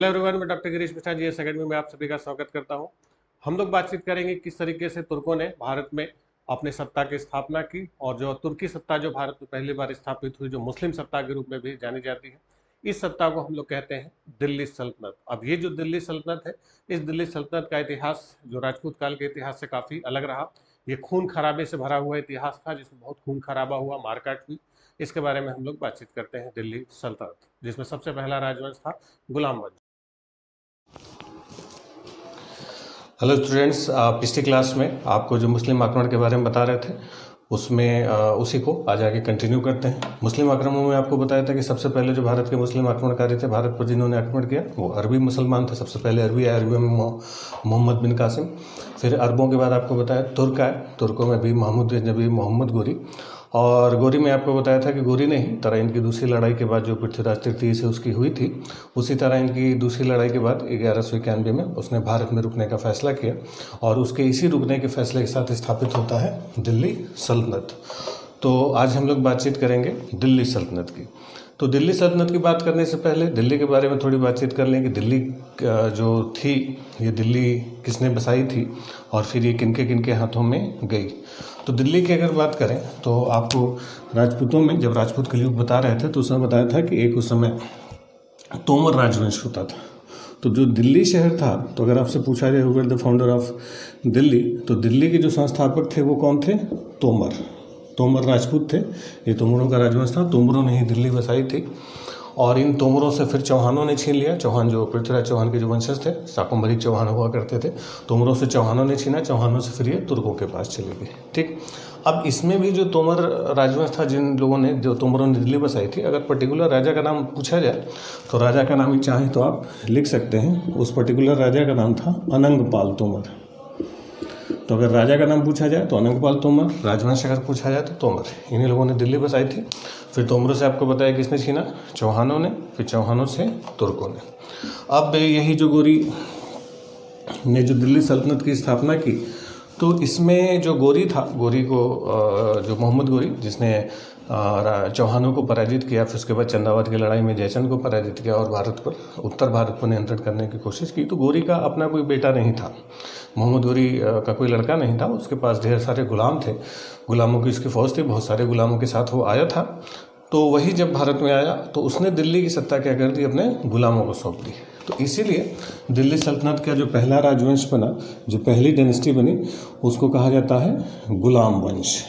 Hello everyone, मैं doctor Girish Mishra G S academy में आप सभी का स्वागत करता हूं। हम लोग बातचीत करेंगे किस तरीके से तुर्कों ने भारत में अपने सत्ता की स्थापना की और जो तुर्की सत्ता जो भारत में पहली बार स्थापित हुई, जो मुस्लिम सत्ता के रूप में भी जानी जाती है, इस सत्ता को हम लोग कहते हैं दिल्ली सल्तनत। अब ये जो दिल्ली सल्तनत है, इस दिल्ली सल्तनत का इतिहास जो राजपूत काल के इतिहास से काफ़ी अलग रहा। ये खून खराबे से भरा हुआ इतिहास था, जिसमें बहुत खून खराबा हुआ, मारकाट हुई। इसके बारे में हम लोग बातचीत करते हैं। दिल्ली सल्तनत, जिसमें सबसे पहला राजवंश था गुलाम वंश। हेलो स्टूडेंट्स, पिछली क्लास में आपको जो मुस्लिम आक्रमण के बारे में बता रहे थे उसमें उसी को आज आगे कंटिन्यू करते हैं। मुस्लिम आक्रमणों में आपको बताया था कि सबसे पहले जो भारत के मुस्लिम आक्रमणकारी थे, भारत पर जिन्होंने आक्रमण किया, वो अरबी मुसलमान थे। सबसे पहले अरबी आए, अरबी में मोहम्मद बिन कासिम। फिर अरबों के बाद आपको बताया तुर्क आए, तुर्कों में भी महमूद नबी मोहम्मद गोरी। और गोरी में आपको बताया था कि गोरी ने ही तरह इनकी दूसरी लड़ाई के बाद जो पृथ्वीराज तृतीय से उसकी हुई थी, उसी तरह इनकी दूसरी लड़ाई के बाद 1191 में उसने भारत में रुकने का फैसला किया और उसके इसी रुकने के फैसले के साथ स्थापित होता है दिल्ली सल्तनत। तो आज हम लोग बातचीत करेंगे दिल्ली सल्तनत की। तो दिल्ली सल्तनत की बात करने से पहले दिल्ली के बारे में थोड़ी बातचीत कर लें कि दिल्ली जो थी, ये दिल्ली किसने बसाई थी और फिर ये किनके किनके हाथों में गई। तो दिल्ली की अगर बात करें तो आपको राजपूतों में, जब राजपूत कलयुग बता रहे थे तो उसमें बताया था कि एक उस समय तोमर राजवंश होता था। तो जो दिल्ली शहर था, तो अगर आपसे पूछा जाए who were the founder of Delhi, तो दिल्ली के जो संस्थापक थे वो कौन थे? तोमर राजपूत थे। ये तोमरों का राजवंश था, तोमरों ने ही दिल्ली बसाई थी। और इन तोमरों से फिर चौहानों ने छीन लिया। चौहान जो पृथ्वीराज चौहान के जो वंशज थे, शाकंभरी चौहान हुआ करते थे, तोमरों से चौहानों ने छीना। चौहानों से फिर ये तुर्कों के पास चले गए। ठीक, अब इसमें भी जो तोमर राजवंश था, जिन लोगों ने, जो तोमरों ने दिल्ली बसाई थी, अगर पर्टिकुलर राजा का नाम पूछा जाए तो राजा का नाम ही चाहे तो आप लिख सकते हैं। उस पर्टिकुलर राजा का नाम था अनंगपाल तोमर। तो अगर राजा का नाम पूछा जाए तो अनंगपाल तोमर, राजवंश अगर पूछा जाए तो तोमर। इन्हीं लोगों ने दिल्ली बसाई थी। फिर तोमरों से आपको बताया किसने छीना? चौहानों ने। फिर चौहानों से तुर्कों ने। अब यही जो गोरी ने जो दिल्ली सल्तनत की स्थापना की, तो इसमें जो गोरी था, गोरी को जो मोहम्मद गोरी, जिसने चौहानों को पराजित किया, फिर उसके बाद चंदावत की लड़ाई में जयचंद को पराजित किया और भारत पर, उत्तर भारत पर नियंत्रण करने की कोशिश की। तो गोरी का अपना कोई बेटा नहीं था, मोहम्मद गोरी का कोई लड़का नहीं था। उसके पास ढेर सारे गुलाम थे, गुलामों की उसकी फ़ौज थी, बहुत सारे गुलामों के साथ वो आया था। तो वही जब भारत में आया तो उसने दिल्ली की सत्ता क्या कर दी? अपने गुलामों को सौंप दी। तो इसीलिए दिल्ली सल्तनत का जो पहला राजवंश बना, जो पहली डायनेस्टी बनी, उसको कहा जाता है गुलाम वंश।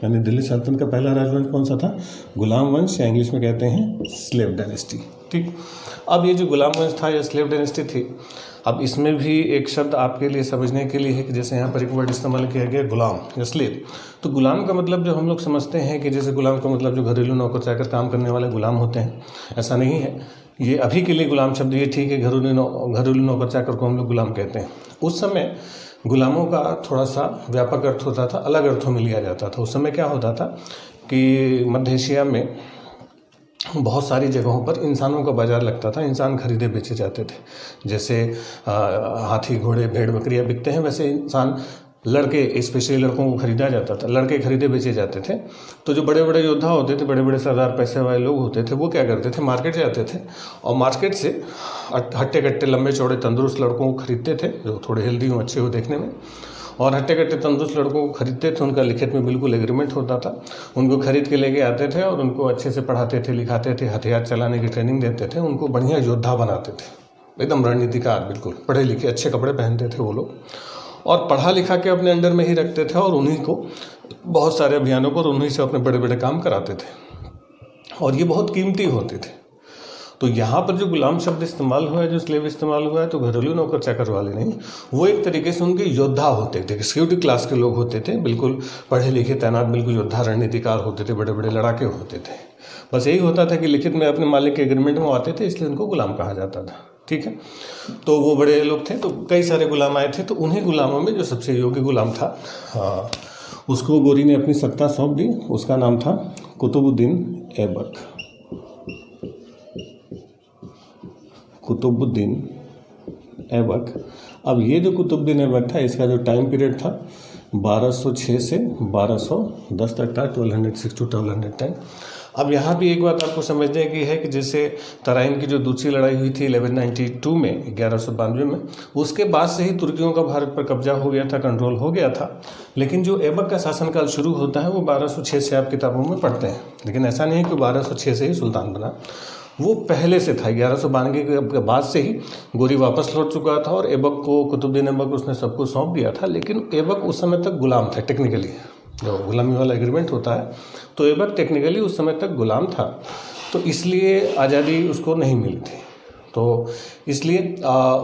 यानी दिल्ली सल्तनत का पहला राजवंश कौन सा था? गुलाम वंश, या इंग्लिश में कहते हैं स्लेव डायनेस्टी। ठीक, अब ये जो गुलाम वंश था या स्लेव डायनेस्टी थी, अब इसमें भी एक शब्द आपके लिए समझने के लिए है कि जैसे यहाँ पर एक वर्ड इस्तेमाल किया गया गुलाम या स्लेव। तो गुलाम का मतलब जो हम लोग समझते हैं कि जैसे गुलाम का मतलब जो घरेलू नौकर चाकर काम करने वाले गुलाम होते हैं, ऐसा नहीं है। ये अभी के लिए गुलाम शब्द ये ठीक है, घरेलू नौकर चाकर को हम लोग गुलाम कहते हैं। उस समय गुलामों का थोड़ा सा व्यापक अर्थ होता था, अलग अर्थों में लिया जाता था। उस समय क्या होता था कि मध्य एशिया में बहुत सारी जगहों पर इंसानों का बाजार लगता था, इंसान खरीदे बेचे जाते थे। जैसे हाथी, घोड़े, भेड़, बकरियां बिकते हैं, वैसे इंसान, लड़के, स्पेशली लड़कों को खरीदा जाता था, लड़के खरीदे बेचे जाते थे। तो जो बड़े बड़े योद्धा होते थे, बड़े बड़े सरदार, पैसे वाले लोग होते थे, वो क्या करते थे? मार्केट जाते थे और मार्केट से हट्टे कट्टे लंबे चौड़े तंदुरुस्त लड़कों को खरीदते थे, जो थोड़े हेल्दी हो, अच्छे हो देखने में। और हट्टे कट्टे तंदुरुस्त लड़कों को खरीदते थे, उनका लिखित में बिल्कुल एग्रीमेंट होता था। उनको खरीद के लेके आते थे और उनको अच्छे से पढ़ाते थे, लिखाते थे, हथियार चलाने की ट्रेनिंग देते थे, उनको बढ़िया योद्धा बनाते थे, एकदम रणनीतिकार, बिल्कुल पढ़े लिखे, अच्छे कपड़े पहनते थे वो लोग, और पढ़ा लिखा के अपने अंडर में ही रखते थे और उन्हीं को बहुत सारे अभियानों पर उन्हीं से अपने बड़े बड़े काम कराते थे और ये बहुत कीमती होते थे। तो यहाँ पर जो गुलाम शब्द इस्तेमाल हुआ है, जो स्लेव इस्तेमाल हुआ है, तो घरेलू नौकर चाकर वाले नहीं, वो एक तरीके से उनके योद्धा होते थे, सिक्योरिटी क्लास के लोग होते थे, बिल्कुल पढ़े लिखे, तैनात, बिल्कुल योद्धा, रणनीतिकार होते थे, बड़े बड़े लड़ाके होते थे। बस यही होता था कि लिखित में अपने मालिक के एग्रीमेंट में आते थे, इसलिए उनको गुलाम कहा जाता था। ठीक है, तो वो बड़े लोग थे, तो कई सारे गुलाम आए थे। तो उन्हीं गुलामों में जो सबसे योग्य गुलाम था, उसको गोरी ने अपनी सत्ता सौंप दी। उसका नाम था कुतुबुद्दीन ऐबक। कुतुबुद्दीन ऐबक। अब ये जो कुतुबुद्दीन ऐबक था, इसका जो टाइम पीरियड था 1206 से 1210 तक था, 1206 to 1210। अब यहाँ भी एक बात आपको समझने की है कि जैसे तराइन की जो दूसरी लड़ाई हुई थी 1192 में, 1192 में, उसके बाद से ही तुर्कियों का भारत पर कब्जा हो गया था, कंट्रोल हो गया था। लेकिन जो ऐबक का शासनकाल शुरू होता है वो 1206 से आप किताबों में पढ़ते हैं। लेकिन ऐसा नहीं है कि 1206 से ही सुल्तान बना, वो पहले से था। 1192 के बाद से ही गोरी वापस लौट चुका था और ऐबक को, कुतुबुद्दीन ऐबक, उसने सब कुछ सौंप दिया था। लेकिन ऐबक उस समय तक गुलाम था टेक्निकली, जो गुलामी वाला एग्रीमेंट होता है, तो ऐबक टेक्निकली उस समय तक गुलाम था, तो इसलिए आज़ादी उसको नहीं मिली थी। तो इसलिए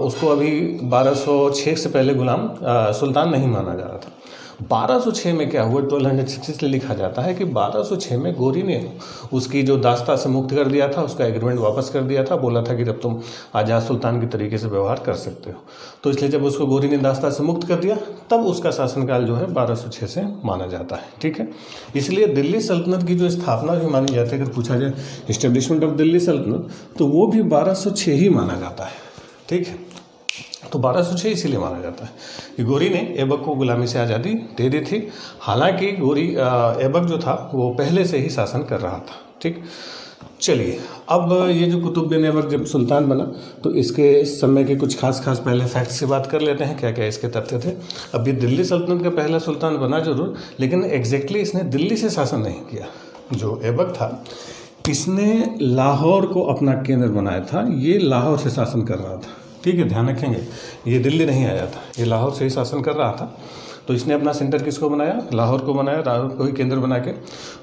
उसको अभी 1206 से पहले गुलाम सुल्तान नहीं माना जा रहा था। 1206 में क्या हुआ, 1266 लिखा जाता है कि 1206 में गोरी ने उसकी जो दास्ता से मुक्त कर दिया था, उसका एग्रीमेंट वापस कर दिया था, बोला था कि जब तुम आज़ाद सुल्तान के तरीके से व्यवहार कर सकते हो। तो इसलिए जब उसको गोरी ने दास्ता से मुक्त कर दिया, तब उसका शासनकाल जो है 1206 से माना जाता है। ठीक है, इसलिए दिल्ली सल्तनत की जो स्थापना भी मानी जाती है, अगर पूछा जाए इस्टेब्लिशमेंट ऑफ दिल्ली सल्तनत, तो वो भी 1206 ही माना जाता है। ठीक है, तो 1206 इसीलिए माना जाता है कि गोरी ने ऐबक को गुलामी से आज़ादी दे दी थी। हालांकि गोरी ऐबक जो था वो पहले से ही शासन कर रहा था। ठीक, चलिए अब ये जो कुतुबुद्दीन ऐबक जब सुल्तान बना, तो इसके समय के कुछ खास पहले फैक्ट्स की बात कर लेते हैं, क्या क्या इसके तथ्य थे। अब ये दिल्ली सल्तनत का पहला सुल्तान बना जरूर, लेकिन एग्जैक्टली इसने दिल्ली से शासन नहीं किया। जो ऐबक था, इसने लाहौर को अपना केंद्र बनाया था, ये लाहौर से शासन कर रहा था। ठीक है, ध्यान रखेंगे, ये दिल्ली नहीं आया था, ये लाहौर से ही शासन कर रहा था। तो इसने अपना सेंटर किसको बनाया, लाहौर को बनाया, लाहौर को ही केंद्र बना के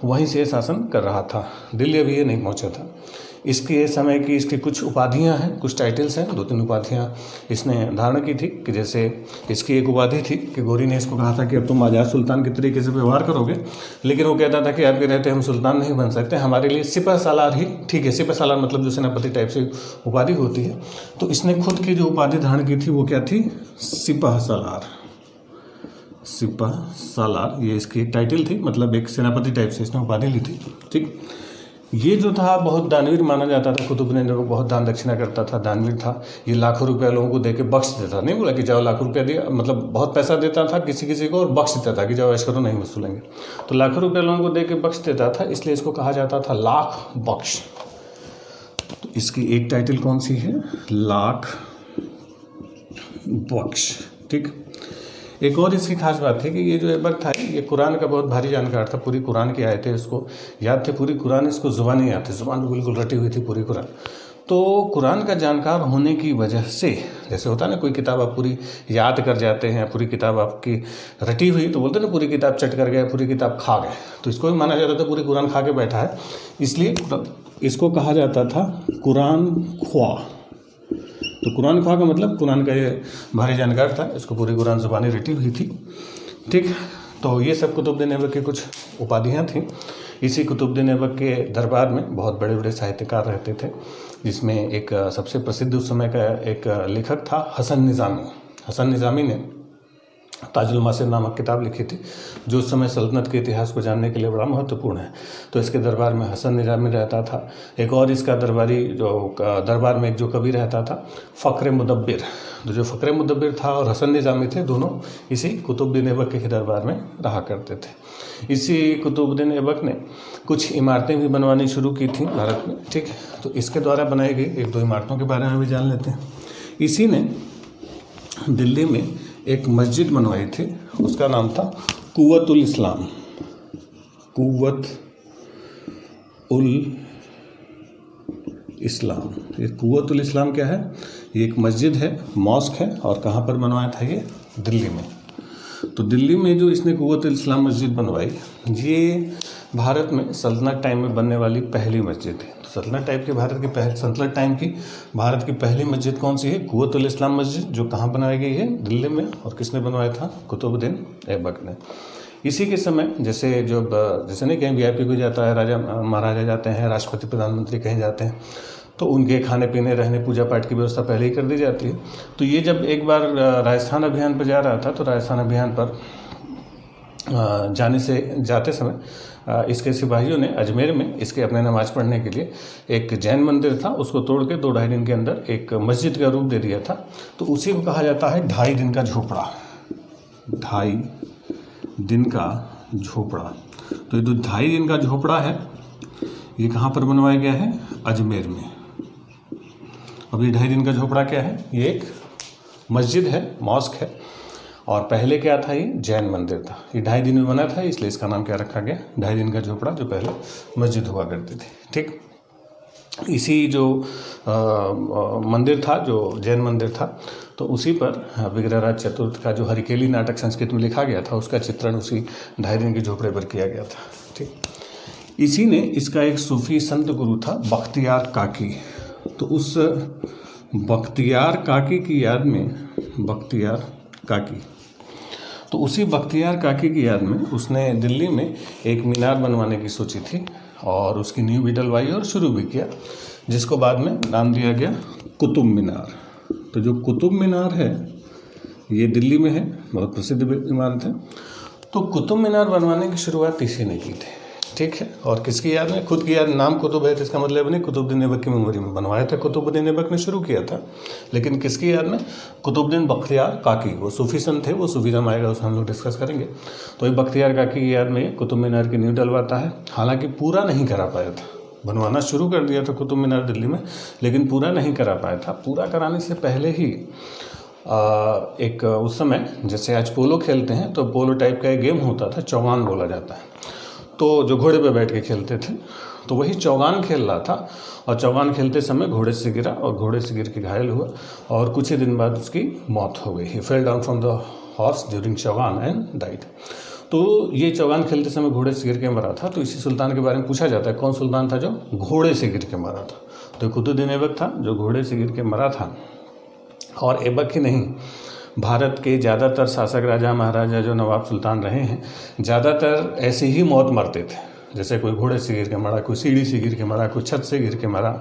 वहीं से शासन कर रहा था। दिल्ली अभी ये नहीं पहुंचा था। इसके समय की इसकी कुछ उपाधियां हैं, कुछ टाइटल्स हैं, 2-3 उपाधियां इसने धारण की थी। कि जैसे इसकी एक उपाधि थी कि गोरी ने इसको कहा था कि अब तुम आज़ाद सुल्तान के तरीके से व्यवहार करोगे, लेकिन वो कहता था कि आपके रहते हम सुल्तान नहीं बन सकते, हमारे लिए सिपह सालार ही ठीक है। सिपह सालार मतलब जो सेनापति टाइप से उपाधि होती है। तो इसने खुद की जो उपाधि धारण की थी वो क्या थी, सिपह सालार। सिपह सालार ये इसकी टाइटल थी, मतलब एक सेनापति टाइप से इसने उपाधि ली थी। ठीक, ये जो था बहुत दानवीर माना जाता था। कुतुबुद्दीन ऐबक बहुत दान दक्षिणा करता था, दानवीर था। ये लाखों रुपया लोगों को दे के बख्श देता, नहीं बोला कि जाओ लाखों रुपया दिया, मतलब बहुत पैसा देता था किसी को और बख्श देता था कि जाओ ऐश करो, नहीं वसूलेंगे। तो लाखों रुपया लोगों को दे के बख्श देता था, इसलिए इसको कहा जाता था लाख बख्श। तो इसकी एक टाइटल कौन सी है, लाख बख्श। ठीक, एक और इसकी खास बात थी कि ये जो ऐबक था, ये कुरान का बहुत भारी जानकार था। पूरी कुरान की आयतें इसको याद थे, पूरी कुरान इसको ज़ुबानी याद थी, ज़ुबान में बिल्कुल रटी हुई थी पूरी कुरान। तो कुरान का जानकार होने की वजह से, जैसे होता है ना, कोई किताब आप पूरी याद कर जाते हैं, पूरी किताब आपकी रटी हुई, तो बोलते हैं ना पूरी किताब चट कर गए, पूरी किताब खा गए। तो इसको भी माना जाता था पूरी कुरान खा के बैठा है, इसलिए इसको कहा जाता था कुरान ख्वा। तो कुरान ख्वा का मतलब कुरान का ये भारी जानकार था, इसको पूरी कुरान ज़ुबानी रटी हुई थी। ठीक, तो ये सब कुतुबुद्दीन ऐबक की कुछ उपाधियाँ थीं। इसी कुतुबुद्दीन ऐबक के दरबार में बहुत बड़े बड़े साहित्यकार रहते थे, जिसमें एक सबसे प्रसिद्ध उस समय का एक लेखक था हसन निज़ामी। हसन निज़ामी ने ताजुल मासिर नामक किताब लिखी थी, जो उस समय सल्तनत के इतिहास को जानने के लिए बड़ा महत्वपूर्ण है। तो इसके दरबार में हसन निज़ामी रहता था। एक और इसका दरबारी जो दरबार में एक जो कवि रहता था, फ़क्र मुदब्बिर। तो जो फ़क्र मुदब्बिर था और हसन निज़ामी थे, दोनों इसी कुतुबुद्दीन ऐबक के दरबार में रहा करते थे। इसी कुतुबुद्दीन ऐबक ने कुछ इमारतें भी बनवानी शुरू की थी भारत में। ठीक, तो इसके द्वारा बनाई गई 1-2 इमारतों के बारे में भी जान लेते हैं। इसी ने दिल्ली में एक मस्जिद बनवाई थी, उसका नाम था कुव्वतुल इस्लाम। कुव्वत उल इस्लाम। ये कुव्वतुल इस्लाम क्या है, ये एक मस्जिद है, मॉस्क है। और कहाँ पर बनवाया था ये, दिल्ली में। तो दिल्ली में जो इसने कुव्वतुल इस्लाम मस्जिद बनवाई, ये भारत में सल्तनत टाइम में बनने वाली पहली मस्जिद है। तो सल्तनत टाइप की सल्तनत टाइम की भारत की पहली मस्जिद कौन सी है, कुव्वतुल इस्लाम मस्जिद, जो कहाँ बनाई गई है, दिल्ली में। और किसने बनवाया था, कुतुबुद्दीन ऐबक ने। इसी के समय जैसे नहीं कहीं VIP को जाता है, राजा महाराजा जाते हैं, राष्ट्रपति प्रधानमंत्री कहीं जाते हैं, तो उनके खाने पीने रहने पूजा पाठ की व्यवस्था पहले ही कर दी जाती है। तो ये जब एक बार राजस्थान अभियान पर जा रहा था, तो राजस्थान अभियान पर जाते समय इसके सिपाहियों ने अजमेर में इसके अपने नमाज पढ़ने के लिए एक जैन मंदिर था, उसको तोड़ के 2-2.5 दिन के अंदर एक मस्जिद का रूप दे दिया था। तो उसी को कहा जाता है 2.5 दिन का झोपड़ा। 2.5 दिन का झोपड़ा। तो ये जो 2.5 दिन का झोपड़ा है, ये कहाँ पर बनवाया गया है? अजमेर में। अब ये 2.5 दिन का झोपड़ा क्या है? ये एक मस्जिद है, मॉस्क है, और पहले क्या था? ये जैन मंदिर था। ये 2.5 दिन में बना था, इसलिए इसका नाम क्या रखा गया? 2.5 दिन का झोपड़ा, जो पहले मस्जिद हुआ करती थी। ठीक, इसी जो मंदिर था, जो जैन मंदिर था, तो उसी पर विग्रहराज चतुर्थ का जो हरिकेली नाटक संस्कृत में लिखा गया था, उसका चित्रण उसी 2.5 दिन के झोपड़े पर किया गया था। ठीक, इसी ने, इसका एक सूफी संत गुरु था बख्तियार काकी, तो उस बख्तियार काकी की याद में, बख्तियार काकी, तो उसी बख्तियार काकी की याद में उसने दिल्ली में एक मीनार बनवाने की सोची थी, और उसकी नींव भी डलवाई और शुरू भी किया, जिसको बाद में नाम दिया गया कुतुब मीनार। तो जो कुतुब मीनार है ये दिल्ली में है, बहुत प्रसिद्ध इमारत है। तो कुतुब मीनार बनवाने की शुरुआत इसी ने की थी। ठीक है, और किसकी याद में? खुद की याद। नाम कुतुब है तो इसका मतलब नहीं कुतुबुद्दीन ऐबक की मेमोरी में बनवाया था, कुतुबुद्दीन ऐबक ने शुरू किया था, लेकिन किसकी याद में? कुतुबुद्दीन बख्तियार काकी, वो सूफी संत थे, वो सूफीज़्म आएगा उसमें हम लोग डिस्कस करेंगे। तो ये बख्तियार काकी की याद में कुतुब मीनार की नींव डलवाता है। हालांकि पूरा नहीं करा पाया था, बनवाना शुरू कर दिया था कुतुब मीनार दिल्ली में, लेकिन पूरा नहीं करा पाया था। पूरा कराने से पहले ही एक उस समय जैसे आज पोलो खेलते हैं, तो पोलो टाइप का एक गेम होता था, चौगान बोला जाता है, तो जो घोड़े पे बैठ के खेलते थे, तो वही चौगान खेल रहा था, और चौगान खेलते समय घोड़े से गिरा, और घोड़े से गिर के घायल हुआ, और कुछ ही दिन बाद उसकी मौत हो गई। He fell down from the horse during chaugan and died. तो ये चौगान खेलते समय घोड़े से गिर के मरा था। तो इसी सुल्तान के बारे में पूछा जाता है, कौन सुल्तान था जो घोड़े से गिर के मरा था? तो कुतुबुद्दीन ऐबक था, जो घोड़े से गिर के मरा था। और ऐबक ही नहीं, भारत के ज़्यादातर शासक राजा महाराजा जो नवाब सुल्तान रहे हैं, ज़्यादातर ऐसे ही मौत मरते थे। जैसे कोई घोड़े से गिर के मरा, कोई सीढ़ी से गिर के मरा, कोई छत से गिर के मरा,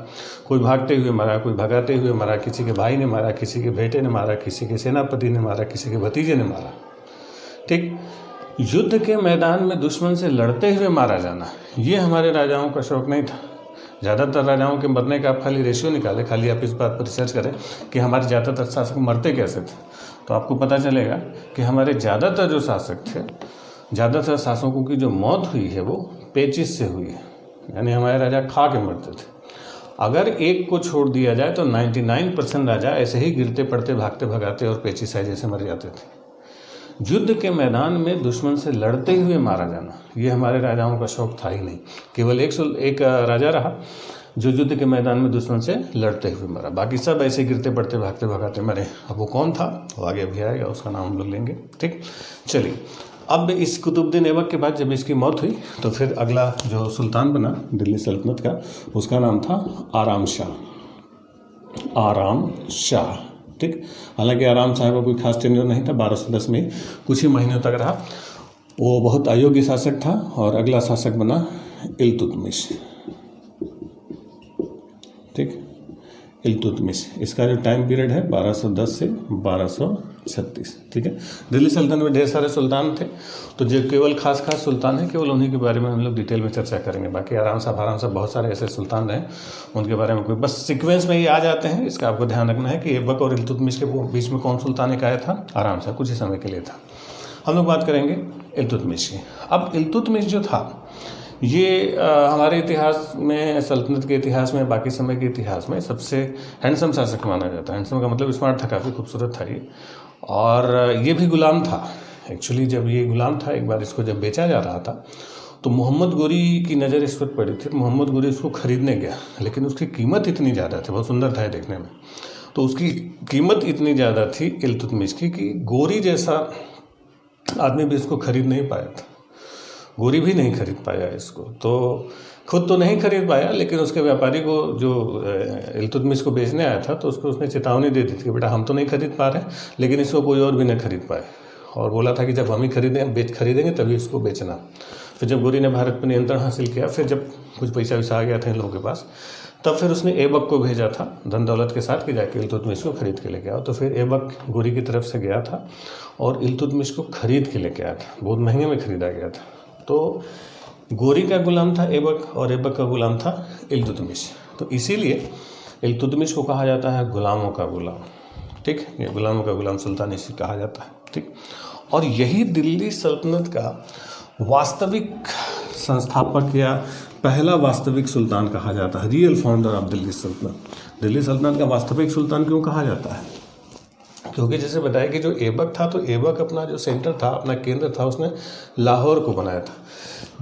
कोई भागते हुए मरा, कोई भगाते हुए मरा, किसी के भाई ने मारा, किसी के बेटे ने मारा, किसी के सेनापति ने मारा, किसी के भतीजे ने मारा। ठीक, युद्ध के मैदान में दुश्मन से लड़ते हुए मारा जाना, ये हमारे राजाओं का शौक नहीं था। ज़्यादातर राजाओं के मरने का आप खाली रेशियो निकालें, खाली आप इस बात पर रिसर्च करें कि हमारे ज़्यादातर शासक मरते कैसे थे, तो आपको पता चलेगा कि हमारे ज़्यादातर जो शासक थे, ज़्यादातर शासकों की जो मौत हुई है वो पेचिश से हुई है, यानी हमारे राजा खा के मरते थे। अगर एक को छोड़ दिया जाए तो 99% राजा ऐसे ही गिरते पड़ते, भागते भगाते और पेचिश आए जैसे मर जाते थे। युद्ध के मैदान में दुश्मन से लड़ते हुए मारा जाना, ये हमारे राजाओं का शौक था ही नहीं। केवल एक राजा रहा जो युद्ध के मैदान में दुश्मन से लड़ते हुए मरा, बाकी सब ऐसे गिरते पड़ते, भागते भगाते मरे। अब वो कौन था वो आगे अभी आएगा, उसका नाम हम लोग लेंगे। ठीक, चलिए, अब इस कुतुबुद्दीन ऐबक के बाद जब इसकी मौत हुई, तो फिर अगला जो सुल्तान बना दिल्ली सल्तनत का, उसका नाम था आराम शाह। आराम शाह। ठीक, हालांकि आराम शाह का कोई खास टेन्योर नहीं था, 1210 में कुछ ही महीनों तक रहा। वो बहुत अयोग्य शासक था, और अगला शासक बना इल्तुतमिश। ठीक, इल्तुतमिश, इसका जो टाइम पीरियड है 1210 से 1236। ठीक है, दिल्ली सल्तनत में ढेर सारे सुल्तान थे, तो जो केवल खास सुल्तान है, केवल उन्हीं के बारे में हम लोग डिटेल में चर्चा करेंगे। बाकी आराम साहब बहुत सारे ऐसे सुल्तान रहे, उनके बारे में कोई बस सीक्वेंस में ये आ जाते हैं। इसका आपको ध्यान रखना है कि ऐबक और इल्तुतमिश के बीच में कौन सुल्तान एक आया था? आराम शाह, कुछ ही समय के लिए था। हम लोग बात करेंगे इल्तुतमिश की। अब इल्तुतमिश जो था, ये हमारे इतिहास में, सल्तनत के इतिहास में, बाकी समय के इतिहास में सबसे हैंडसम शासक माना जाता है। हैंडसम का मतलब स्मार्ट था, काफ़ी खूबसूरत था ये, और ये भी गुलाम था। एक्चुअली जब ये गुलाम था, एक बार इसको जब बेचा जा रहा था, तो मोहम्मद गोरी की नज़र इस पर पड़ी थी। मोहम्मद गोरी इसको खरीदने गया, लेकिन उसकी कीमत इतनी ज़्यादा थी, बहुत सुंदर था देखने में, तो उसकी कीमत इतनी ज़्यादा थी इल्तुतमिश की कि गोरी जैसा आदमी भी इसको खरीद नहीं पाया था। गोरी भी नहीं खरीद पाया इसको, तो खुद तो नहीं खरीद पाया, लेकिन उसके व्यापारी को, जो इल्तुतमिश को बेचने आया था, तो उसको उसने चेतावनी दे दी थी कि बेटा हम तो नहीं खरीद पा रहे, लेकिन इसको कोई और भी नहीं खरीद पाए, और बोला था कि जब हम ही खरीदेंगे तभी इसको बेचना। फिर जब गोरी ने भारत पर नियंत्रण हासिल किया, फिर जब कुछ पैसा वैसा आ गया था इन लोगों के पास, तब फिर उसने ऐबक को भेजा था धन दौलत के साथ कि जाके इल्तुतमिश को खरीद के लेके आओ। तो फिर ऐबक गोरी की तरफ से गया था और इल्तुतमिश को खरीद के लेके आया था, बहुत महंगे में खरीदा गया था। तो गोरी का गुलाम था ऐबक, और ऐबक का गुलाम था इल्तुतमिश, तो इसीलिए इल्तुतमिश को कहा जाता है गुलामों का गुलाम। ठीक, ये गुलामों का गुलाम सुल्तान इसी कहा जाता है। ठीक, और यही दिल्ली सल्तनत का वास्तविक संस्थापक या पहला वास्तविक सुल्तान कहा जाता है, रियल फाउंडर ऑफ दिल्ली सल्तनत। दिल्ली सल्तनत का वास्तविक सुल्तान क्यों कहा जाता है? क्योंकि जैसे बताया कि जो ऐबक था, तो ऐबक अपना जो सेंटर था, अपना केंद्र था, उसने लाहौर को बनाया था,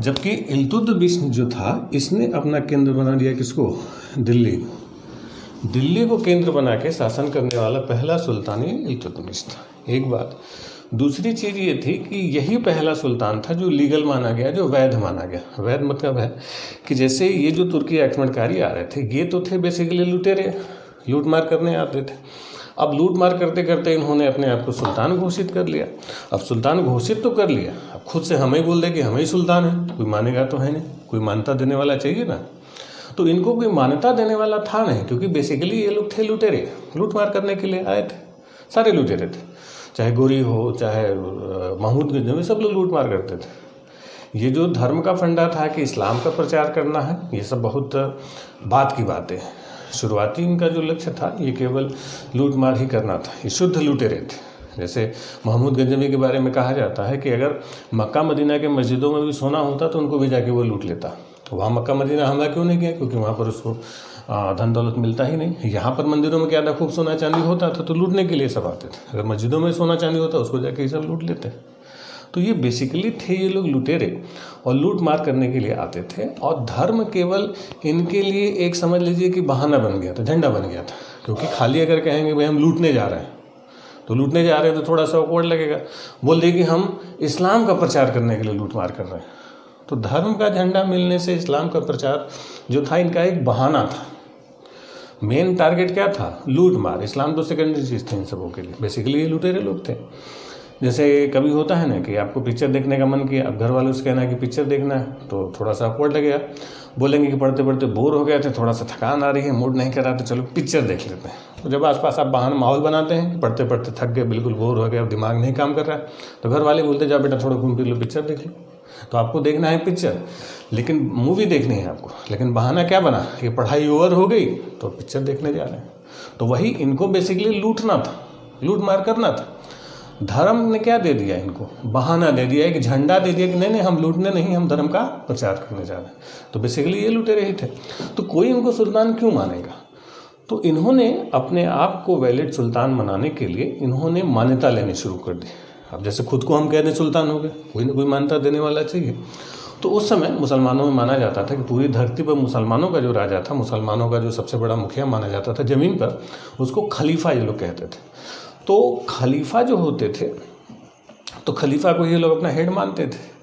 जबकि इल्तुतमिश जो था इसने अपना केंद्र बना दिया किसको? दिल्ली। दिल्ली को केंद्र बना के शासन करने वाला पहला सुल्तान ही इल्तुतमिश था, एक बात। दूसरी चीज़ ये थी कि यही पहला सुल्तान था जो लीगल माना गया, जो वैध माना गया। वैध मतलब है कि जैसे ये जो तुर्की आक्रमणकारी आ रहे थे, ये तो थे बेसिकली लुटेरे, लूट मार करने आते थे। अब लूट मार करते करते इन्होंने अपने आप को सुल्तान घोषित कर लिया। अब सुल्तान घोषित तो कर लिया, अब खुद से हमें बोल दे कि हमें ही सुल्तान है, कोई मानेगा तो है नहीं, कोई मान्यता देने वाला चाहिए ना। तो इनको कोई मान्यता देने वाला था नहीं, क्योंकि बेसिकली ये लोग थे लुटेरे, लूट मार करने के लिए आए थे, सारे लुटेरे थे, चाहे गोरी हो, चाहे महमूद गजनवी, सब लोग लूट मार करते थे। ये जो धर्म का फंडा था कि इस्लाम का प्रचार करना है, ये सब बहुत बात की बातें हैं। शुरुआती इनका जो लक्ष्य था ये केवल लूट मार ही करना था, ये शुद्ध लुटेरे थे। जैसे महमूद गजनवी के बारे में कहा जाता है कि अगर मक्का मदीना के मस्जिदों में भी सोना होता तो उनको भी जाके वो लूट लेता। तो वहाँ मक्का मदीना हमला क्यों नहीं किया? क्योंकि वहाँ पर उसको धन दौलत मिलता ही नहीं। यहाँ पर मंदिरों में क्या था, खूब सोना चांदी होता था, तो लूटने के लिए सब आते थे। अगर मस्जिदों में सोना चांदी होता उसको जाके ये सब लूट लेते। तो ये बेसिकली थे ये लोग लुटेरे और लूट मार करने के लिए आते थे, और धर्म केवल इनके लिए एक समझ लीजिए कि बहाना बन गया था, झंडा बन गया था। क्योंकि खाली अगर कहेंगे भाई हम लूटने जा रहे हैं, तो लूटने जा रहे हैं तो थोड़ा सा ऑकवर्ड लगेगा। बोल दे कि हम इस्लाम का प्रचार करने के लिए लूट मार कर रहे हैं, तो धर्म का झंडा मिलने से इस्लाम का प्रचार जो था इनका एक बहाना था। मेन टारगेट क्या था? लूट मार। इस्लाम तो सेकेंडरी चीज़ थी इन सबों के लिए। बेसिकली ये लुटेरे लोग थे। जैसे कभी होता है ना कि आपको पिक्चर देखने का मन किया, अब घर वालों से कहना है कि पिक्चर देखना है, तो थोड़ा सा अपवर्ड लगेगा। बोलेंगे कि पढ़ते पढ़ते बोर हो गए थे, थोड़ा सा थकान आ रही है, मूड नहीं कर रहा, तो चलो पिक्चर देख लेते हैं। तो जब आसपास आप बहाना माहौल बनाते हैं कि पढ़ते पढ़ते थक गए, बिल्कुल बोर हो गए, अब दिमाग नहीं काम कर रहा है, तो घर वाले बोलते जाओ बेटा थोड़ा घूम फिर लो, पिक्चर देख लो। तो आपको देखना है पिक्चर, लेकिन मूवी देखनी है आपको, लेकिन बहाना क्या बना कि पढ़ाई ओवर हो गई तो पिक्चर देखने जा रहे हैं। तो वही इनको बेसिकली लूटना था, लूट मार करना था। धर्म ने क्या दे दिया इनको? बहाना दे दिया, एक झंडा दे दिया कि नहीं नहीं हम लूटने नहीं, हम धर्म का प्रचार करने जा रहे हैं। तो बेसिकली ये लुटे रहे थे। तो कोई इनको सुल्तान क्यों मानेगा? तो इन्होंने अपने आप को वैलिड सुल्तान बनाने के लिए इन्होंने मान्यता लेनी शुरू कर दी। अब जैसे खुद को हम कह दें सुल्तान हो गए, कोई ना कोई मान्यता देने वाला चाहिए। तो उस समय मुसलमानों में माना जाता था कि पूरी धरती पर मुसलमानों का जो राजा था, मुसलमानों का जो सबसे बड़ा मुखिया माना जाता था ज़मीन पर, उसको खलीफा ये लोग कहते थे। तो खलीफा जो होते थे, तो खलीफा को ये लोग अपना हेड मानते थे।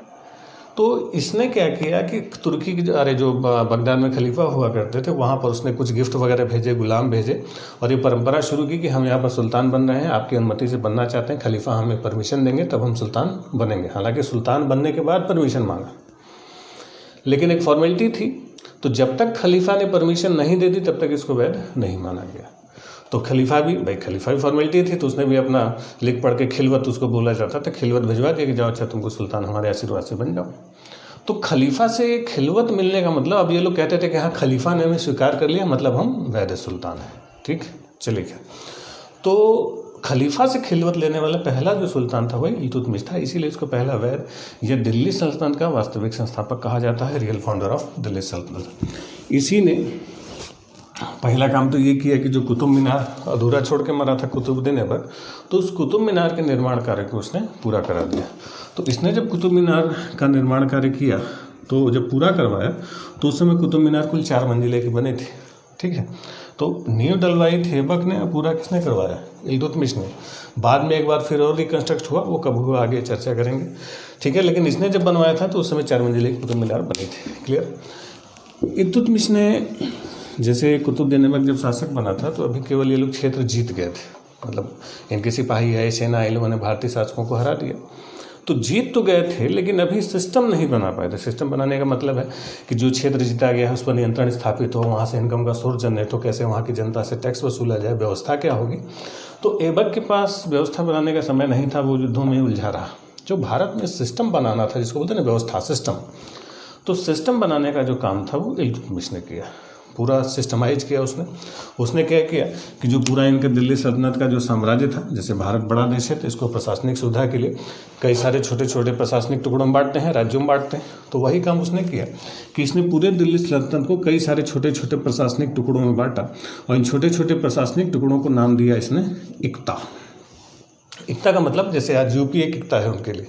तो इसने क्या किया कि तुर्की की जो बगदाद में खलीफा हुआ करते थे, वहाँ पर उसने कुछ गिफ्ट वगैरह भेजे, गुलाम भेजे, और ये परंपरा शुरू की कि हम यहाँ पर सुल्तान बन रहे हैं, आपकी अनुमति से बनना चाहते हैं, खलीफा हमें परमिशन देंगे तब हम सुल्तान बनेंगे। हालांकि सुल्तान बनने के बाद परमिशन मांगा, लेकिन एक फॉर्मेलिटी थी। तो जब तक खलीफा ने परमिशन नहीं दे दी तब तक इसको वैध नहीं माना गया। तो खलीफा भी फॉर्मेलिटी थी, तो उसने भी अपना लिख पढ़ के खिलवत उसको बोला जाता था, खिलवत भिजवा दिया कि जाओ अच्छा तुमको सुल्तान हमारे आशीर्वाद से बन जाओ। तो खलीफा से खिलवत मिलने का मतलब, अब ये लोग कहते थे कि हाँ खलीफा ने हमें स्वीकार कर लिया, मतलब हम वैध सुल्तान हैं। ठीक, चलिए क्या। तो खलीफा से खिलवत लेने वाला पहला जो सुल्तान था वही इल्तुतमिश था, इसीलिए इसको पहला वैध या दिल्ली सल्तनत का वास्तविक संस्थापक कहा जाता है, रियल फाउंडर ऑफ दिल्ली सल्तनत। इसी ने पहला काम तो ये किया कि जो कुतुब मीनार अधूरा छोड़ के मरा था कुतुबुद्दीन ऐबक, तो उस कुतुब मीनार के निर्माण कार्य को उसने पूरा करा दिया। तो इसने जब कुतुब मीनार का निर्माण कार्य किया, तो जब पूरा करवाया तो उस समय कुतुब मीनार कुल 4 मंजिले के बने थे। ठीक है, तो नींव डलवाई थी ऐबक ने, पूरा किसने करवाया? इल्तुतमिश ने। बाद में एक बार फिर और रिकन्स्ट्रक्ट हुआ, वो कब हुआ आगे चर्चा करेंगे। ठीक है, लेकिन इसने जब बनवाया था तो उस समय 4 मंजिले की कुतुब मीनार बनी थी। क्लियर। इल्तुतमिश ने जैसे कुतुबुद्दीन ऐबक जब शासक बना था तो अभी केवल ये लोग क्षेत्र जीत गए थे, मतलब इनके सिपाही है, सेना है, लोगों ने भारतीय शासकों को हरा दिया। तो जीत तो गए थे, लेकिन अभी सिस्टम नहीं बना पाए थे। सिस्टम बनाने का मतलब है कि जो क्षेत्र जीता गया है उस पर नियंत्रण स्थापित हो, वहाँ से इनकम का सोर्स जनरेट हो, कैसे वहाँ की जनता से टैक्स वसूला जाए, व्यवस्था क्या होगी। तो ऐबक के पास व्यवस्था बनाने का समय नहीं था, वो युद्धों में उलझा रहा। जो भारत में सिस्टम बनाना था, जिसको बोलते हैं ना व्यवस्था, सिस्टम, तो सिस्टम बनाने का जो काम था वो इल्तुतमिश ने किया। पूरा सिस्टमाइज किया उसने क्या किया कि जो पूरा इनका दिल्ली सल्तनत का जो साम्राज्य था, जैसे भारत बड़ा देश है तो इसको प्रशासनिक सुविधा के लिए कई सारे छोटे छोटे प्रशासनिक टुकड़ों में बांटते हैं, राज्यों में बांटते हैं। तो वही काम उसने किया कि इसने पूरे दिल्ली सल्तनत को कई सारे छोटे छोटे प्रशासनिक टुकड़ों में बांटा और इन छोटे छोटे प्रशासनिक टुकड़ों को नाम दिया इसने इक्ता। इक्ता का मतलब जैसे आज यूपी एक इक्ता है उनके लिए,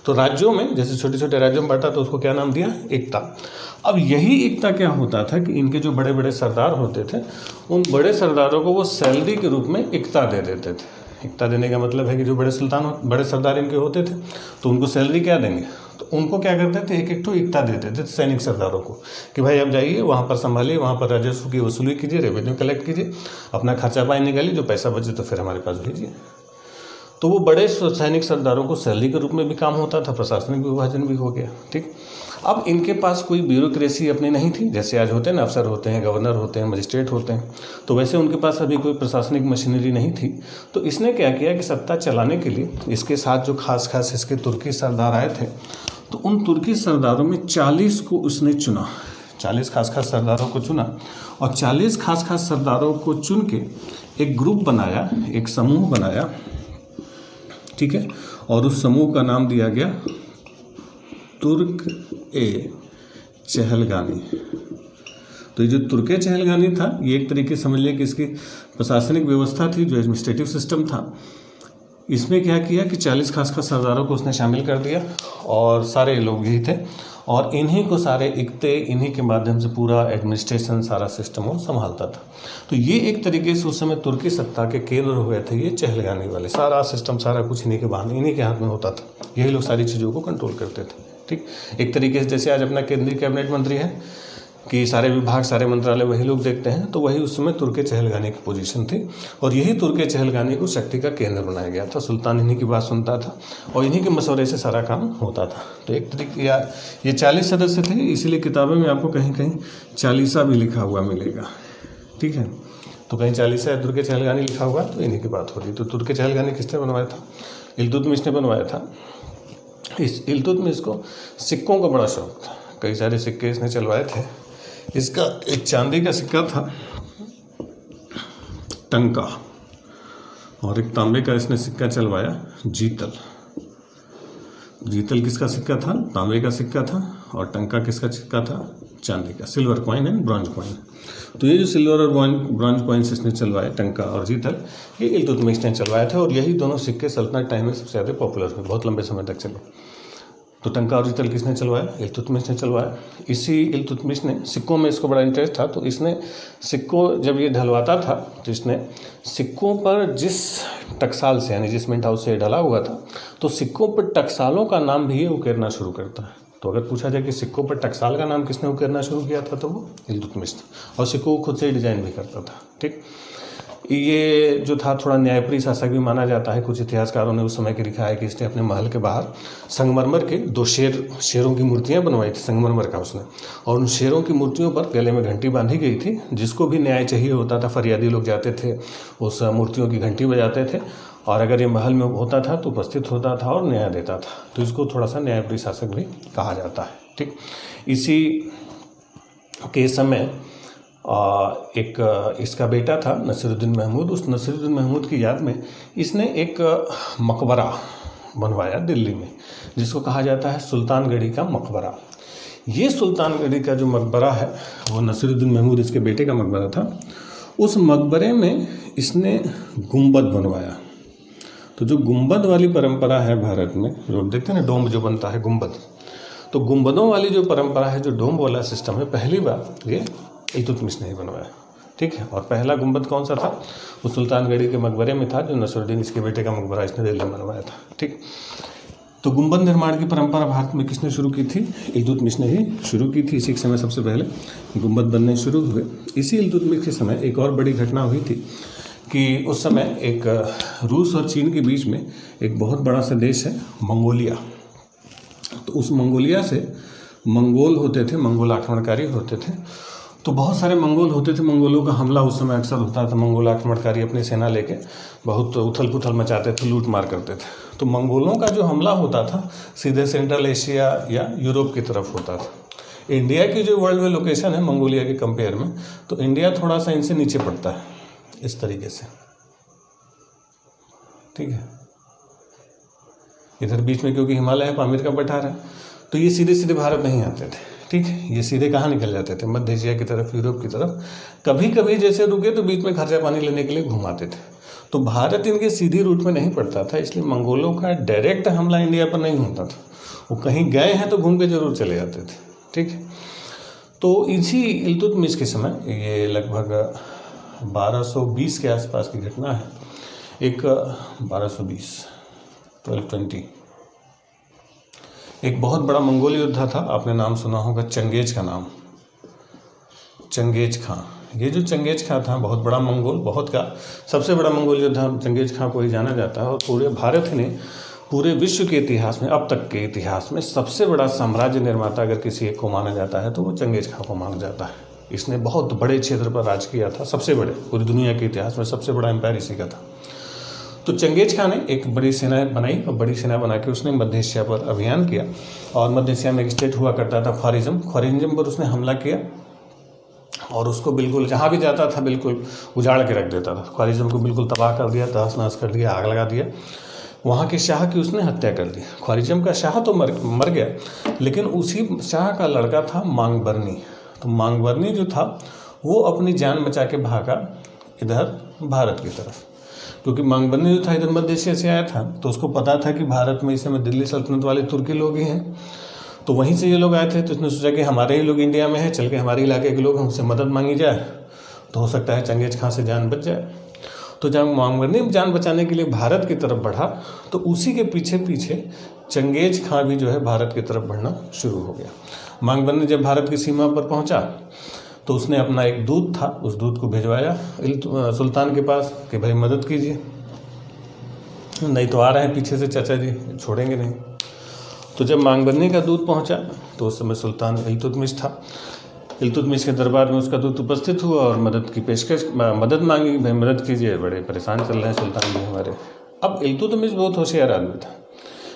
तो राज्यों में जैसे छोटे छोटे राज्यों में बांटा तो उसको क्या नाम दिया, इक्ता। अब यही इक्ता क्या होता था कि इनके जो बड़े बड़े सरदार होते थे उन बड़े सरदारों को वो सैलरी के रूप में इक्ता दे देते थे। इक्ता देने का मतलब है कि जो बड़े सरदार इनके होते थे तो उनको सैलरी क्या देंगे, तो उनको क्या करते थे, एक एक तो इक्ता देते थे सैनिक सरदारों को कि भाई अब जाइए वहाँ पर संभालिए, वहाँ पर राजस्व की वसूली कीजिए, रेवेन्यू कलेक्ट कीजिए, अपना खर्चा पानी निकालिए, जो पैसा बचे तो फिर हमारे पास भेजिए। तो वो बड़े सैनिक सरदारों को सैलरी के रूप में भी काम होता था, प्रशासनिक विभाजन भी हो गया। ठीक, अब इनके पास कोई ब्यूरोक्रेसी अपनी नहीं थी, जैसे आज होते हैं ना, अफसर होते हैं, गवर्नर होते हैं, मजिस्ट्रेट होते हैं, तो वैसे उनके पास अभी कोई प्रशासनिक मशीनरी नहीं थी। तो इसने क्या किया कि सत्ता चलाने के लिए इसके साथ जो खास इसके तुर्की सरदार आए थे, तो उन तुर्की सरदारों में 40 को उसने चुना, 40 खास सरदारों को चुना और 40 खास सरदारों को चुन के एक ग्रुप बनाया, एक समूह बनाया, ठीक है, और उस समूह का नाम दिया गया तुर्क-ए-चहलगानी। तो ये जो तुर्क-ए-चहलगानी था ये एक तरीके समझ लें कि इसकी प्रशासनिक व्यवस्था थी, जो एडमिनिस्ट्रेटिव सिस्टम था। इसमें क्या किया कि 40 खास सरदारों को उसने शामिल कर दिया और सारे लोग यही थे और इन्हीं को सारे इक्ते, इन्हीं के माध्यम से पूरा एडमिनिस्ट्रेशन सारा सिस्टम वो संभालता था। तो ये एक तरीके से उस समय तुर्की सत्ता के केंद्र हुए थे ये चहलगानी वाले, सारा सिस्टम सारा कुछ इन्हीं के बहाने, इन्हीं के हाथ में होता था, यही लोग सारी चीज़ों को कंट्रोल करते थे। ठीक, एक तरीके से जैसे आज अपना केंद्रीय कैबिनेट मंत्री है कि सारे विभाग सारे मंत्रालय वही लोग देखते हैं, तो वही उस समय तुर्क चहलगानी की पोजीशन थी और यही तुर्क चहलगानी को शक्ति का केंद्र बनाया गया था। सुल्तान इन्हीं की बात सुनता था और इन्हीं के मशवरे से सारा काम होता था। तो एक तरीके ये 40 सदस्य थे, इसीलिए किताबों में आपको कहीं कहीं 40 भी लिखा हुआ मिलेगा। ठीक है, तो कहीं 40 तुर्क चहलगानी लिखा हुआ तो इन्हीं की बात हो रही। तो तुर्क चहलगानी किसने बनवाया था, इल्तुतमिश ने बनवाया था। इस इल्तुतमिश को सिक्कों का बड़ा शौक था, कई सारे सिक्के इसने चलवाए थे। इसका एक चांदी का सिक्का था टंका और एक तांबे का इसने सिक्का चलवाया जीतल। जीतल किसका सिक्का था, तांबे का सिक्का था और टंका किसका सिक्का था, चांदी का, silver coin and bronze coin. तो ये जो सिल्वर और ब्रॉन्ज कॉइन्स इसने चलवाए, टंका और जीतल, ये इल्तुतमिश ने चलवाए थे और यही दोनों सिक्के सल्तनत टाइम में सबसे ज़्यादा पॉपुलर हुए, बहुत लंबे समय तक चले। तो टंका और जीतल किसने चलवाया, इल्तुतमिश ने चलवाया। इसी इल्तुतमिश ने, सिक्कों में इसको बड़ा इंटरेस्ट था, तो इसने सिक्कों जब ये ढलवाता था तो इसने सिक्कों पर जिस टकसाल से यानी जिस मिंट हाउस से ढला हुआ था, तो सिक्कों पर टकसालों का नाम भी ये उकेरना शुरू करता है। तो अगर पूछा जाए कि सिक्कों पर टकसाल का नाम किसने उकेरना शुरू किया था, तो वो इल्तुतमिश था और सिक्कों को खुद से डिजाइन भी करता था। ठीक, ये जो था थोड़ा न्यायप्रिय शासक भी माना जाता है। कुछ इतिहासकारों ने उस समय के लिखा है कि इसने अपने महल के बाहर संगमरमर के 2 शेरों की मूर्तियां बनवाई थी, संगमरमर का उसने, और उन शेरों की मूर्तियों पर गले में घंटी बांधी गई थी। जिसको भी न्याय चाहिए होता था, फरियादी लोग जाते थे, उस मूर्तियों की घंटी बजाते थे और अगर ये महल में होता था तो उपस्थित होता था और न्याय देता था। तो इसको थोड़ा सा न्यायप्रिय शासक भी कहा जाता है। ठीक, इसी के समय एक इसका बेटा था नसीरुद्दीन महमूद। उस नसीरुद्दीन महमूद की याद में इसने एक मकबरा बनवाया दिल्ली में, जिसको कहा जाता है सुल्तानगढ़ी का मकबरा। ये सुल्तानगढ़ी का जो मकबरा है वो नसीरुद्दीन महमूद, इसके बेटे का मकबरा था। उस मकबरे में इसने गुंबद बनवाया। तो जो गुंबद वाली परंपरा है भारत में, जो देखते हैं ना डोम जो बनता है गुंबद, तो गुंबदों वाली जो परंपरा है, जो डोम वाला सिस्टम है, पहली बार ये इल्तुतमिश ने ही बनवाया। ठीक है, और पहला गुंबद कौन सा था, वो सुल्तानगढ़ी के मकबरे में था, जो नसरुद्दीन इसके बेटे का मकबरा इसने दिल्ली में बनवाया था। ठीक, तो गुंबद निर्माण की परंपरा भारत में किसने शुरू की थी, इल्तुतमिश ने ही शुरू की थी। इसी के समय सबसे पहले गुंबद बनने शुरू हुए। इसी इल्तुतमिश के समय एक और बड़ी घटना हुई थी कि उस समय एक रूस और चीन के बीच में एक बहुत बड़ा सा देश है मंगोलिया। तो उस मंगोलिया से मंगोल होते थे, मंगोल आक्रमणकारी होते थे। तो बहुत सारे मंगोल होते थे, मंगोलों का हमला उस समय अक्सर होता था। मंगोल आक्रमणकारी अपनी सेना लेके बहुत उथल पुथल मचाते थे, लूट मार करते थे। तो मंगोलों का जो हमला होता था सीधे सेंट्रल एशिया या यूरोप की तरफ होता था। इंडिया की जो वर्ल्ड में लोकेशन है मंगोलिया के कंपेयर में, तो इंडिया थोड़ा सा इनसे नीचे पड़ता है इस तरीके से, ठीक है। इधर बीच में क्योंकि हिमालय है, पामीर का पठार है, तो ये सीधे सीधे भारत नहीं आते थे, ठीक है। ये सीधे कहाँ निकल जाते थे, मध्य एशिया की तरफ, यूरोप की तरफ। कभी कभी जैसे रुके तो बीच में खर्चा पानी लेने के लिए घुमाते थे। तो भारत इनके सीधी रूट में नहीं पड़ता था, इसलिए मंगोलों का डायरेक्ट हमला इंडिया पर नहीं होता था। वो कहीं गए हैं तो घूम के जरूर चले जाते थे, ठीक है। तो इसी इल्तुतमिश के समय, ये लगभग 1220 के आसपास की घटना है, एक 1220 एक बहुत बड़ा मंगोल योद्धा था, आपने नाम सुना होगा चंगेज का नाम, चंगेज खां। ये जो चंगेज खां था बहुत बड़ा मंगोल, बहुत का सबसे बड़ा मंगोल योद्धा चंगेज खां को ही जाना जाता है। और पूरे भारत ने पूरे विश्व के इतिहास में, अब तक के इतिहास में सबसे बड़ा साम्राज्य निर्माता अगर किसी एक को माना जाता है तो वो चंगेज खां को माना जाता है। इसने बहुत बड़े क्षेत्र पर राज किया था, सबसे बड़े, पूरी दुनिया के इतिहास में सबसे बड़ा एम्पायर इसी का था। तो चंगेज खां ने एक बड़ी सेना बनाई और बड़ी सेना बना के उसने मध्य एशिया पर अभियान किया। और मध्य एशिया में एक स्टेट हुआ करता था ख्वारिज़्म पर उसने हमला किया और उसको बिल्कुल जहाँ भी जाता था बिल्कुल उजाड़ के रख देता था। ख्वारिज़्म को बिल्कुल तबाह कर दिया, तहस नहस कर दिया, आग लगा दिया। वहाँ के शाह की उसने हत्या कर दी। ख्वारिज़्म का शाह तो मर गया, लेकिन उसी शाह का लड़का था मांगबरनी। तो मांगबरनी जो था वो अपनी जान बचा के भागा इधर भारत की तरफ, क्योंकि मांगबरनी जो था इधर मध्य एशिया से आया था, तो उसको पता था कि भारत में इस समय दिल्ली सल्तनत वाले तुर्की लोग ही हैं। तो वहीं से ये लोग आए थे, तो इसने सोचा कि हमारे ही लोग इंडिया में हैं, चल के हमारे इलाके के लोग हमसे मदद मांगी जाए तो हो सकता है चंगेज खां से जान बच जाए। तो जब मांगबरनी जान बचाने के लिए भारत की तरफ बढ़ा तो उसी के पीछे पीछे चंगेज खां भी जो है भारत की तरफ बढ़ना शुरू हो गया। मांगबरनी जब भारत की सीमा पर पहुंचा तो उसने अपना एक दूत था, उस दूत को भिजवाया सुल्तान के पास कि भाई मदद कीजिए, नहीं तो आ रहे हैं पीछे से चाचा जी, छोड़ेंगे नहीं। तो जब मांगबरनी का दूत पहुंचा तो उस समय सुल्तान इल्तुतमिश था। इल्तुतमिश के दरबार में उसका दूत उपस्थित हुआ और मदद की पेशकश, मदद मांगी, भाई मदद कीजिए, बड़े परेशान चल रहे हैं सुल्तान जी हमारे। अब इल्तुतमिश बहुत होशियार आदमी था,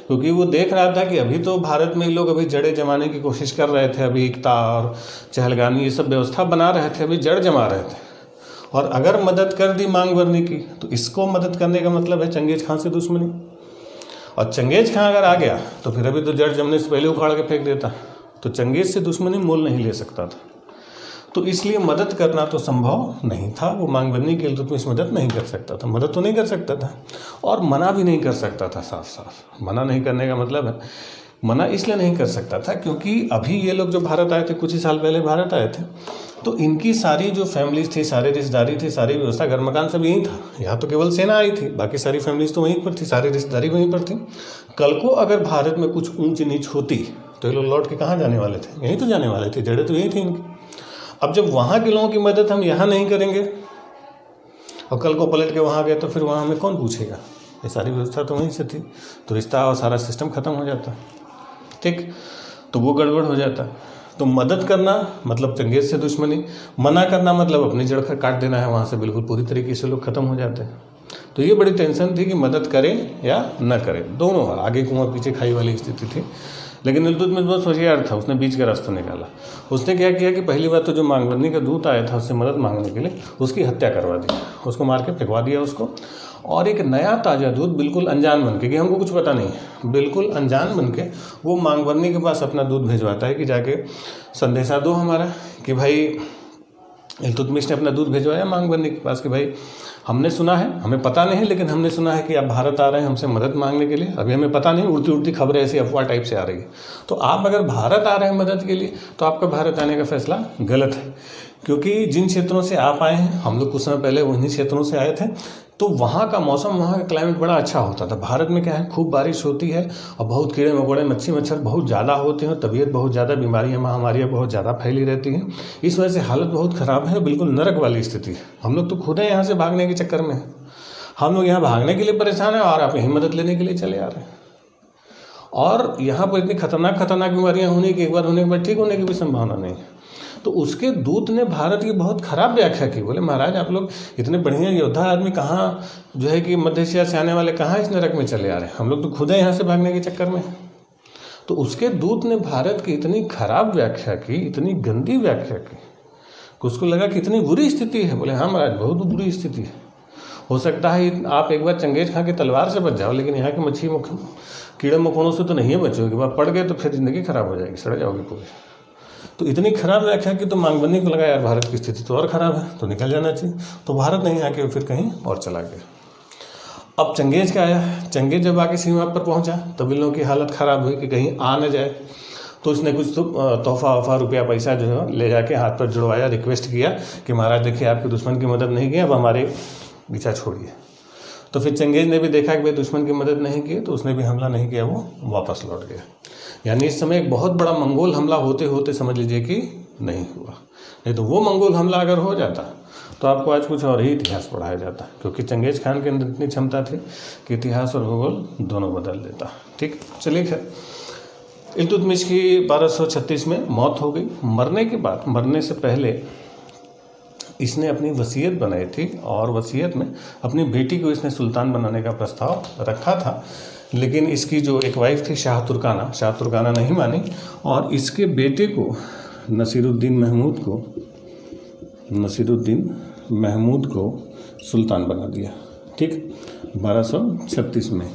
क्योंकि वो देख रहा था कि अभी तो भारत में लोग अभी जड़ें जमाने की कोशिश कर रहे थे, अभी एकता और चहलगामी ये सब व्यवस्था बना रहे थे, अभी जड़ जमा रहे थे। और अगर मदद कर दी मांगबरनी की तो इसको मदद करने का मतलब है चंगेज खां से दुश्मनी। और चंगेज खां अगर आ गया तो फिर अभी तो जड़ जमने से पहले उखाड़ के फेंक देता, तो चंगेज से दुश्मनी मोल नहीं ले सकता था। तो इसलिए मदद करना तो संभव नहीं था। वो मांगबरनी के इल्तुतमिश मदद नहीं कर सकता था, मदद तो नहीं कर सकता था और मना भी नहीं कर सकता था। साफ साफ मना नहीं करने का मतलब है, मना इसलिए नहीं कर सकता था क्योंकि अभी ये लोग जो भारत आए थे, कुछ ही साल पहले भारत आए थे, तो इनकी सारी जो फैमिलीज थी, सारी रिश्तेदारी थी, सारी व्यवस्था, घर मकान सब यहीं था। यहाँ तो केवल सेना आई थी, बाकी सारी फैमिलीज तो वहीं पर थी, सारी रिश्तेदारी वहीं पर थी। कल को अगर भारत में कुछ ऊंच नीच होती तो ये लोग लौट के कहाँ जाने वाले थे, यहीं तो जाने वाले थे, जड़ें तो यहीं थी इनकी। अब जब वहाँ के लोगों की मदद हम यहाँ नहीं करेंगे और कल को पलट के वहाँ गए तो फिर वहाँ हमें कौन पूछेगा, ये सारी व्यवस्था तो वहीं से थी, तो रिश्ता और सारा सिस्टम खत्म हो जाता, ठीक। तो वो गड़बड़ हो जाता। तो मदद करना मतलब चंगेज से दुश्मनी, मना करना मतलब अपनी जड़ काट देना है, वहाँ से बिल्कुल पूरी तरीके से लोग खत्म हो जाते हैं। तो ये बड़ी टेंशन थी कि मदद करें या न करें, दोनों आगे कुआं पीछे खाई वाली स्थिति थी। लेकिन इल्तुतमिश बहुत होशियार था, उसने बीच का रास्ता निकाला। उसने क्या किया कि पहली बात तो जो मांगबरनी का दूत आया था उससे मदद मांगने के लिए, उसकी हत्या करवा दी, उसको मार के फेंकवा दिया उसको। और एक नया ताज़ा दूत बिल्कुल अनजान बन के, कि हमको कुछ पता नहीं है, बिल्कुल अनजान बन के वो मांगबरनी के पास अपना दूत भिजवाता है कि जाके संदेशा दो हमारा, कि भाई इल्तुतमिश ने अपना दूत भिजवाया मांगबरनी के पास कि भाई हमने सुना है, हमें पता नहीं लेकिन हमने सुना है कि आप भारत आ रहे हैं हमसे मदद मांगने के लिए। अभी हमें पता नहीं, उड़ती उड़ती खबरें ऐसी अफवाह टाइप से आ रही है। तो आप अगर भारत आ रहे हैं मदद के लिए तो आपका भारत आने का फैसला गलत है, क्योंकि जिन क्षेत्रों से आप आए हैं, हम लोग कुछ समय पहले उन्हीं क्षेत्रों से आए थे, तो वहाँ का मौसम, वहाँ का क्लाइमेट बड़ा अच्छा होता था। भारत में क्या है, खूब बारिश होती है और बहुत कीड़े मकोड़े, मच्छी मच्छर बहुत ज़्यादा होते हैं, तबीयत बहुत ज़्यादा, बीमारियाँ महामारियाँ बहुत ज़्यादा फैली रहती हैं। इस वजह से हालत बहुत ख़राब है, बिल्कुल नरक वाली स्थिति है। हम लोग तो खुद हैं यहाँ से भागने के चक्कर में, हम लोग यहाँ भागने के लिए परेशान हैं और आप यहीं मदद लेने के लिए चले आ रहे हैं। और यहाँ पर इतनी खतरनाक बीमारियाँ होने की, एक बार होने के बाद ठीक होने की भी संभावना नहीं है। तो उसके दूत ने भारत की बहुत खराब व्याख्या की। बोले महाराज आप लोग इतने बढ़िया योद्धा आदमी, कहाँ जो है कि मध्य एशिया से आने वाले कहाँ इस नरक में चले आ रहे हैं, हम लोग तो खुद हैं यहाँ से भागने के चक्कर में। तो उसके दूत ने भारत की इतनी खराब व्याख्या की, इतनी गंदी व्याख्या की कि उसको लगा कि इतनी बुरी स्थिति है। बोले हाँ महाराज, बहुत बुरी स्थिति है। हो सकता है आप एक बार चंगेज खा के तलवार से बच जाओ, लेकिन यहाँ के मच्छी कीड़े मकोड़ों से तो नहीं बचोगे। वह पड़ गए तो फिर ज़िंदगी खराब हो जाएगी, सड़ जाओगे पूरे। तो इतनी खराब व्याख्या की तो मांगबनी को लगा यार भारत की स्थिति तो और ख़राब है, तो निकल जाना चाहिए। तो भारत नहीं आके फिर कहीं और चला गया। अब चंगेज का आया। चंगेज जब आके सीमा पर पहुंचा तब इन लोगों की हालत ख़राब हुई कि कहीं आ न जाए। तो उसने कुछ तो तोहफा वफा रुपया पैसा जो है ले जाके हाथ पर जुड़वाया, रिक्वेस्ट किया कि महाराज देखिए आपके दुश्मन की मदद नहीं की, अब हमारे पीछा छोड़िए। तो फिर चंगेज ने भी देखा कि भाई दुश्मन की मदद नहीं की, तो उसने भी हमला नहीं किया, वो वापस लौट गया। यानी इस समय एक बहुत बड़ा मंगोल हमला होते होते समझ लीजिए कि नहीं हुआ। नहीं तो वो मंगोल हमला अगर हो जाता तो आपको आज कुछ और ही इतिहास पढ़ाया जाता, क्योंकि चंगेज खान के अंदर इतनी क्षमता थी कि इतिहास और भूगोल दोनों बदल देता। ठीक, चलिए खैर, इल्तुतमिश की 1236 में मौत हो गई। मरने के बाद, मरने से पहले इसने अपनी वसीयत बनाई थी और वसीयत में अपनी बेटी को इसने सुल्तान बनाने का प्रस्ताव रखा था। लेकिन इसकी जो एक वाइफ थी शाह तुर्काना नहीं मानी और इसके बेटे को नसीरुद्दीन महमूद को सुल्तान बना दिया। ठीक, 1236 में।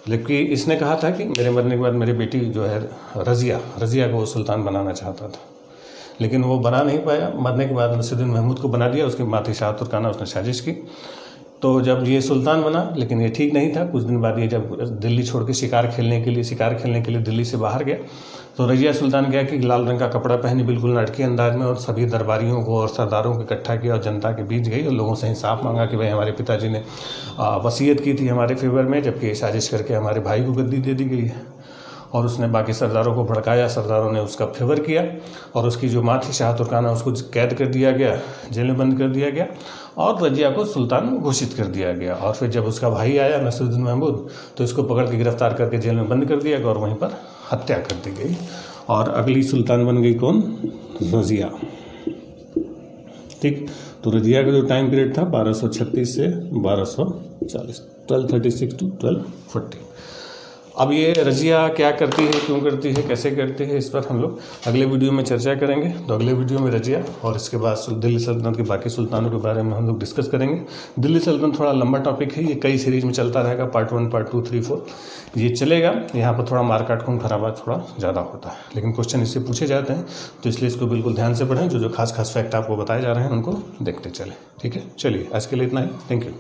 लेकिन इसने कहा था कि मेरे मरने के बाद मेरी बेटी जो है रज़िया को वो सुल्तान बनाना चाहता था, लेकिन वो बना नहीं पाया। मरने के बाद नसीरुद्दीन महमूद को बना दिया। उसके बाद शाह तुर्काना उसने साजिश की। तो जब ये सुल्तान बना, लेकिन ये ठीक नहीं था। कुछ दिन बाद ये जब दिल्ली छोड़ के शिकार खेलने के लिए दिल्ली से बाहर गया, तो रज़िया सुल्तान गया कि लाल रंग का कपड़ा पहनी, बिल्कुल नाटकी अंदाज में, और सभी दरबारियों को और सरदारों को इकट्ठा किया और जनता के बीच गई और लोगों से इंसाफ मांगा कि भाई हमारे पिताजी ने वसीयत की थी हमारे फेवर में, जबकि ये साजिश करके हमारे भाई को गद्दी दे दी गई है। और उसने बाकी सरदारों को भड़काया, सरदारों ने उसका फेवर किया और उसकी जो माँ थी शाह तुर्काना उसको कैद कर दिया गया, जेल में बंद कर दिया गया और रज़िया को सुल्तान घोषित कर दिया गया। और फिर जब उसका भाई आया नसीरुद्दीन महमूद, तो इसको पकड़ के गिरफ्तार करके जेल में बंद कर दिया गया और वहीं पर हत्या कर दी गई। और अगली सुल्तान बन गई कौन? रज़िया। ठीक, तो रज़िया का जो टाइम पीरियड था 1236 से 1240, 1236 to 1240। अब ये रज़िया क्या करती है, क्यों करती है, कैसे करती है, इस पर हम लोग अगले वीडियो में चर्चा करेंगे। तो अगले वीडियो में रज़िया और इसके बाद दिल्ली सल्तनत के बाकी सुल्तानों के बारे में हम लोग डिस्कस करेंगे। दिल्ली सल्तनत थोड़ा लंबा टॉपिक है, ये कई सीरीज में चलता रहेगा, पार्ट 1, पार्ट 2, 3, 4 ये चलेगा। यहाँ पर थोड़ा मारकाट खून खराबा थोड़ा ज़्यादा होता है, लेकिन क्वेश्चन इससे पूछे जाते हैं, तो इसलिए इसको बिल्कुल ध्यान से पढ़ें। जो खास फैक्ट आपको बताए जा रहे हैं उनको देखते चले। ठीक है, चलिए आज के लिए इतना ही। Thank you.